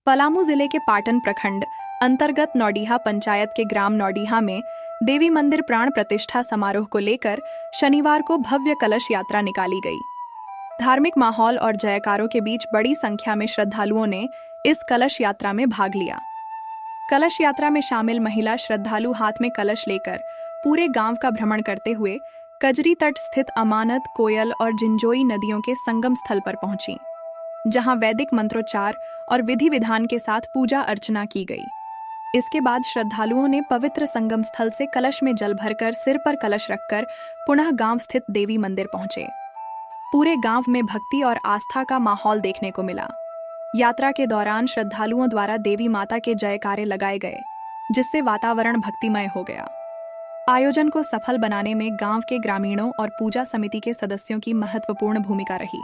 पलामू जिले के पाटन प्रखंड अंतर्गत नौडीहा पंचायत के ग्राम नौडीहा में देवी मंदिर प्राण प्रतिष्ठा समारोह को लेकर शनिवार को भव्य कलश यात्रा निकाली गई। धार्मिक माहौल और जयकारों के बीच बड़ी संख्या में श्रद्धालुओं ने इस कलश यात्रा में भाग लिया। कलश यात्रा में शामिल महिला श्रद्धालु हाथ में कलश लेकर पूरे गांव का भ्रमण करते हुए कजरी तट स्थित अमानत, कोयल और जिंजोई नदियों के संगम स्थल पर पहुंची, जहां वैदिक मंत्रोच्चार और विधि विधान के साथ पूजा अर्चना की गई। इसके बाद श्रद्धालुओं ने पवित्र संगम स्थल से कलश में जल भरकर सिर पर कलश रखकर पुनः गांव स्थित देवी मंदिर पहुंचे। पूरे गांव में भक्ति और आस्था का माहौल देखने को मिला। यात्रा के दौरान श्रद्धालुओं द्वारा देवी माता के जयकारे लगाए गए, जिससे वातावरण भक्तिमय हो गया। आयोजन को सफल बनाने में गांव के ग्रामीणों और पूजा समिति के सदस्यों की महत्वपूर्ण भूमिका रही।